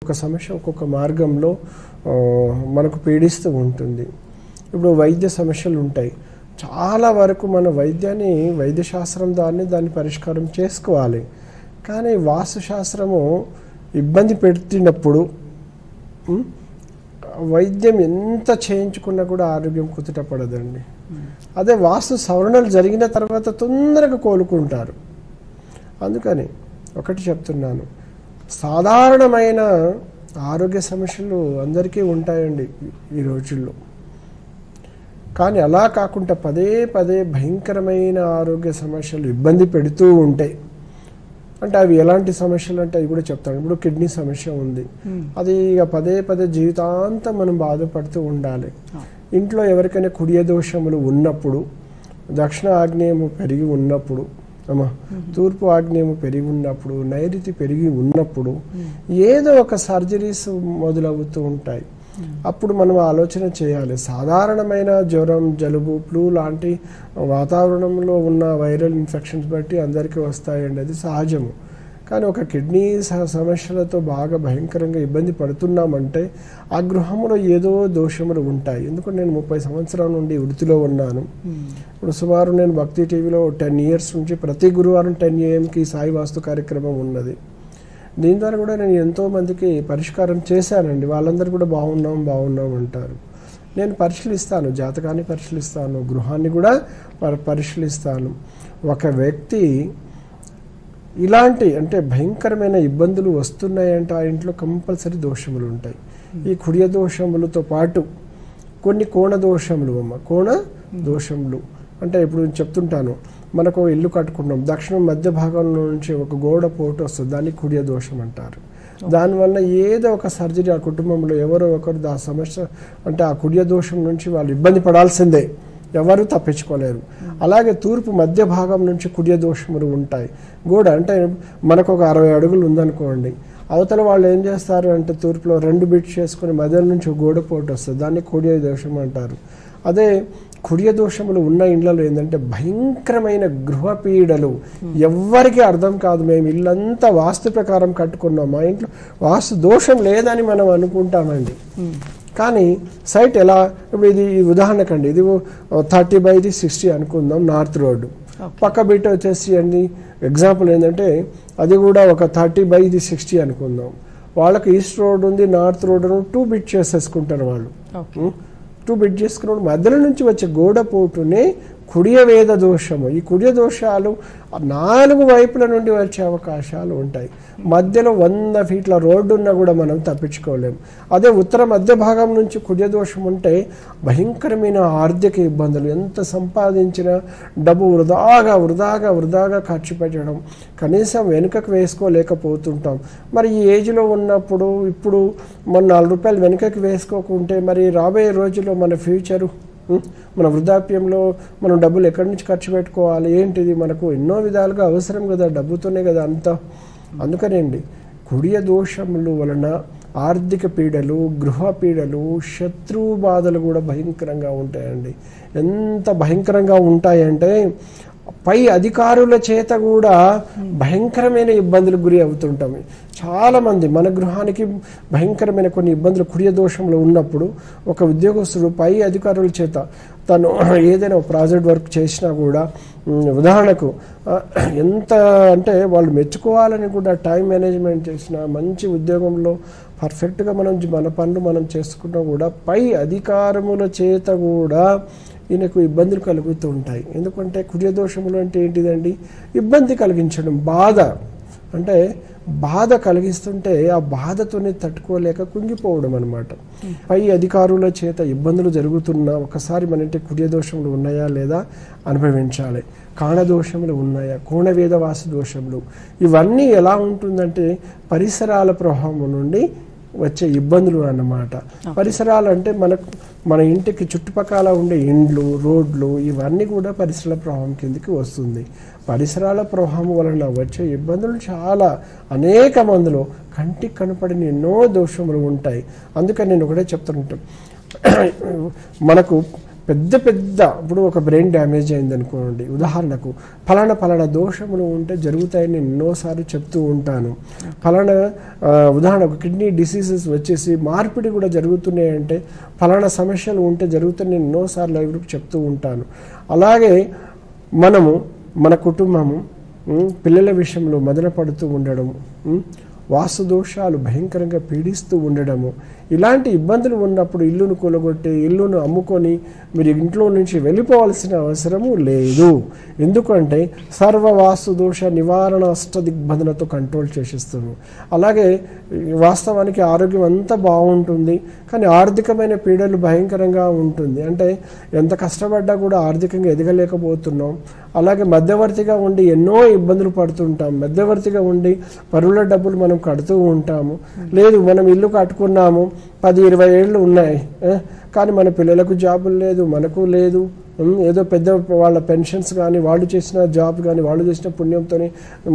ఒక సమస్య ఒక్కొక్క మార్గంలో మనకు పీడిస్తూ ఉంటుంది. ఇప్పుడు వైద్య సమస్యలు ఉంటాయి. చాలా వరకు మన వైద్యశాస్త్రం దాన్ని పరిష్కారం చేసుకోవాలి. కానీ వాస్తుశాస్త్రము ఇబ్బంది పెట్టినప్పుడు వైద్యం ఎంత చేయించుకున్నా కూడా ఆరోగ్యం కుదుటపడదండి. అదే వాస్తు సవరణలు జరిగిన తర్వాత తొందరగా కోలుకుంటారు. అందుకని ఒకటి చెప్తున్నాను, సాధారణమైన ఆరోగ్య సమస్యలు అందరికీ ఉంటాయండి ఈ రోజుల్లో. కానీ అలా కాకుండా పదే పదే భయంకరమైన ఆరోగ్య సమస్యలు ఇబ్బంది పెడుతూ ఉంటాయి. అంటే అవి ఎలాంటి సమస్యలు అంటే అవి కూడా చెప్తాను. ఇప్పుడు కిడ్నీ సమస్య ఉంది, అది ఇక పదే పదే జీవితాంతం మనం బాధపడుతూ ఉండాలి. ఇంట్లో ఎవరికైనా కుడియ దోషములు ఉన్నప్పుడు, దక్షిణ ఆగ్నేయము పెరిగి ఉన్నప్పుడు, తూర్పు ఆగ్నేయము పెరిగి ఉన్నప్పుడు, నైరుతి పెరిగి ఉన్నప్పుడు ఏదో ఒక సర్జరీస్ మొదలవుతూ ఉంటాయి. అప్పుడు మనం ఆలోచన చేయాలి. సాధారణమైన జ్వరం, జలుబు, ఫ్లూ లాంటి వాతావరణంలో ఉన్న వైరల్ ఇన్ఫెక్షన్స్ బట్టి అందరికీ వస్తాయండి, అది సహజము. కానీ ఒక కిడ్నీ సమస్యలతో బాగా భయంకరంగా ఇబ్బంది పడుతున్నామంటే ఆ గృహంలో ఏదో దోషములు ఉంటాయి. ఎందుకంటే నేను 30 సంవత్సరాల నుండి వృత్తిలో ఉన్నాను. ఇప్పుడు సుమారు నేను భక్తి టీవీలో 10 years నుంచి ప్రతి గురువారం 10 AM సాయి వాస్తు కార్యక్రమం ఉన్నది. దీని ద్వారా కూడా నేను ఎంతోమందికి పరిష్కారం చేశానండి. వాళ్ళందరూ కూడా బాగున్నాం అంటారు. నేను పరిశీలిస్తాను, జాతకాన్ని పరిశీలిస్తాను, గృహాన్ని కూడా పరిశీలిస్తాను. ఒక వ్యక్తి ఇలాంటి అంటే భయంకరమైన ఇబ్బందులు వస్తున్నాయంటే ఆ ఇంట్లో కంపల్సరీ దోషములు ఉంటాయి. ఈ కుడియ దోషములతో పాటు కొన్ని కోణ దోషములు అంటే ఇప్పుడు నేను చెప్తుంటాను, మనకు ఇల్లు కట్టుకున్నాం, దక్షిణం మధ్య భాగంలో నుంచి ఒక గోడ పోటు వస్తుంది, దాన్ని కుడియ దోషం అంటారు. దానివల్ల ఏదో ఒక సర్జరీ ఆ కుటుంబంలో ఎవరో ఒకరు ఆ సమస్య అంటే ఆ కుడియ దోషం నుంచి వాళ్ళు ఇబ్బంది పడాల్సిందే, ఎవరు తప్పించుకోలేరు. అలాగే తూర్పు మధ్య భాగం నుంచి కుడియ దోషములు ఉంటాయి. గోడ అంటే మనకు ఒక 60 అడుగులు ఉందనుకోండి, అవతల వాళ్ళు ఏం చేస్తారు అంటే తూర్పులో 2 బిట్స్ చేసుకుని మధ్య నుంచి గోడ పోటు వస్తుంది, దాన్ని కుడియ దోషం అంటారు. అదే కుడియ దోషములు ఉన్న ఇండ్లలో ఏంటంటే భయంకరమైన గృహపీడలు, ఎవ్వరికీ అర్థం కాదు. మేము ఇల్లంతా వాస్తు ప్రకారం కట్టుకున్నాం, మా ఇంట్లో వాస్తు దోషం లేదని మనం అనుకుంటామండి. కానీ సైట్ ఎలా, ఇప్పుడు ఇది ఉదాహరణకండి, ఇది 30/60 అనుకుందాం, నార్త్ రోడ్డు. పక్క బిట్ వచ్చేసి అండి ఎగ్జాంపుల్ ఏంటంటే అది కూడా ఒక 30/60 అనుకుందాం. వాళ్ళకి ఈస్ట్ రోడ్ ఉంది, నార్త్ రోడ్ 2 బిట్ చేసేసుకుంటారు వాళ్ళు. 2 బిట్ చేసుకున్న మధ్యలో నుంచి వచ్చే గోడ పోటునే కుడియ వేద దోషము. ఈ కుడియ దోషాలు 4 వైపుల నుండి వచ్చే అవకాశాలు ఉంటాయి. మధ్యలో 100 ఫీట్ల రోడ్డు ఉన్నా కూడా మనం తప్పించుకోలేము. అదే ఉత్తర మధ్య భాగం నుంచి కుడియ దోషం ఉంటే భయంకరమైన ఆర్థిక ఇబ్బందులు, ఎంత సంపాదించినా డబ్బు వృధాగా ఖర్చు పెట్టడం, కనీసం వెనుకకు వేసుకోలేకపోతుంటాం. మరి ఈ ఏజ్లో ఉన్నప్పుడు ఇప్పుడు మన 4 రూపాయలు వెనుకకు వేసుకోకుంటే మరి రాబోయే రోజుల్లో మన ఫ్యూచరు, మన వృద్ధాప్యంలో మనం డబ్బులు ఎక్కడి నుంచి ఖర్చు పెట్టుకోవాలి, ఏంటిది, మనకు ఎన్నో విధాలుగా అవసరం కదా, డబ్బుతోనే కదా అంతా. అందుకనేండి కుడియ దోషముల వలన ఆర్థిక పీడలు, గృహ పీడలు, శత్రువు బాధలు కూడా భయంకరంగా ఉంటాయండి. ఎంత భయంకరంగా ఉంటాయంటే పై అధికారుల చేత కూడా భయంకరమైన ఇబ్బందులకు గురి అవుతుంటాం. చాలామంది మన గృహానికి భయంకరమైన కొన్ని ఇబ్బందులు కుడియ దోషంలో ఉన్నప్పుడు ఒక ఉద్యోగస్తుడు పై అధికారుల చేత తను ఏదైనా ప్రాజెక్ట్ వర్క్ చేసినా కూడా, ఉదాహరణకు ఎంత అంటే వాళ్ళు మెచ్చుకోవాలని కూడా టైం మేనేజ్మెంట్ చేసిన, మంచి ఉద్యోగంలో పర్ఫెక్ట్గా మన పనులు మనం చేసుకున్నా కూడా పై అధికారముల చేత కూడా ఈయనకు ఇబ్బందులు కలుగుతూ ఉంటాయి. ఎందుకంటే కుడియ దోషములు అంటే ఏంటిదండి, ఇబ్బంది కలిగించడం, బాధ కలిగిస్తుంటే ఆ బాధతోనే తట్టుకోలేక కుంగిపోవడం అనమాట. పై అధికారుల చేత ఇబ్బందులు జరుగుతున్నా ఒకసారి మన ఇంటి కుడియ దోషములు ఉన్నాయా లేదా అనుభవించాలి. కాణదోషములు ఉన్నాయా, కోణవేదవాసు దోషములు, ఇవన్నీ ఎలా ఉంటుందంటే పరిసరాల ప్రభావం నుండి వచ్చే ఇబ్బందులు అన్నమాట. పరిసరాలు అంటే మన ఇంటికి చుట్టుపక్కల ఉండే ఇండ్లు, రోడ్లు, ఇవన్నీ కూడా పరిసరాల ప్రభావం కిందకి వస్తుంది. పరిసరాల ప్రభావం వలన వచ్చే ఇబ్బందులు చాలా అనేక మందిలో కంటికి కనపడిన ఎన్నో దోషములు ఉంటాయి. అందుకని నేను ఒకటే చెప్తుంటాను, మనకు పెద్ద పెద్ద ఇప్పుడు ఒక బ్రెయిన్ డ్యామేజ్ అయింది అనుకోండి, ఉదాహరణకు ఫలానా దోషములు ఉంటే జరుగుతాయని నేను ఎన్నోసార్లు చెప్తూ ఉంటాను. ఫలానా ఉదాహరణకు కిడ్నీ డిసీజెస్ వచ్చేసి మార్పిడి కూడా జరుగుతున్నాయంటే ఫలానా సమస్యలు ఉంటే జరుగుతాయని నేను ఎన్నోసార్లు లైవ్కి చెప్తూ ఉంటాను. అలాగే మనము మన కుటుంబము పిల్లల విషయంలో మదన పడుతూ ఉండడము, వాస్తు దోషాలు భయంకరంగా పీడిస్తూ ఉండడము, ఇలాంటి ఇబ్బందులు ఉన్నప్పుడు ఇల్లును కూలగొట్టి ఇల్లును అమ్ముకొని మీరు ఇంట్లో నుంచి వెళ్ళిపోవాల్సిన అవసరము లేదు. ఎందుకంటే సర్వవాస్తు దోష నివారణ అష్టదిగ్బంధనతో కంట్రోల్ చేసేస్తాము. అలాగే వాస్తవానికి ఆరోగ్యం అంతా బాగుంటుంది, కానీ ఆర్థికమైన పీడలు భయంకరంగా ఉంటుంది. అంటే ఎంత కష్టపడ్డా కూడా ఆర్థికంగా ఎదగలేకపోతున్నాం. అలాగే మధ్యవర్తిగా ఉండి ఎన్నో ఇబ్బందులు పడుతుంటాం. మధ్యవర్తిగా ఉండి పరుల డబ్బులు మనం కడుతూ ఉంటాము. లేదు మనం ఇల్లు కట్టుకున్నాము, 10-20 ఏళ్ళు ఉన్నాయి, కానీ మన పిల్లలకు జాబులు లేదు, మనకు లేదు. ఏదో పెద్ద వాళ్ళ పెన్షన్స్ కానీ వాళ్ళు చేసిన జాబ్ కానీ వాళ్ళు చేసిన పుణ్యంతో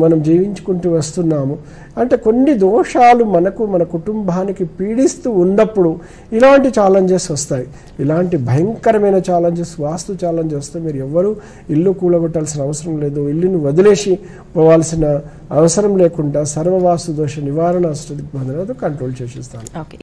మనం జీవించుకుంటూ వస్తున్నాము. అంటే కొన్ని దోషాలు మనకు మన కుటుంబానికి పీడిస్తూ ఉన్నప్పుడు ఇలాంటి ఛాలెంజెస్ వస్తాయి. ఇలాంటి భయంకరమైన ఛాలెంజెస్, వాస్తు ఛాలెంజెస్ వస్తే మీరు ఎవ్వరూ ఇల్లు కూలగొట్టాల్సిన అవసరం లేదు, ఇల్లును వదిలేసి పోవాల్సిన అవసరం లేకుండా సర్వవాస్తు దోష నివారణ అష్టదిగ్బంధనతో కంట్రోల్ చేసేస్తాను.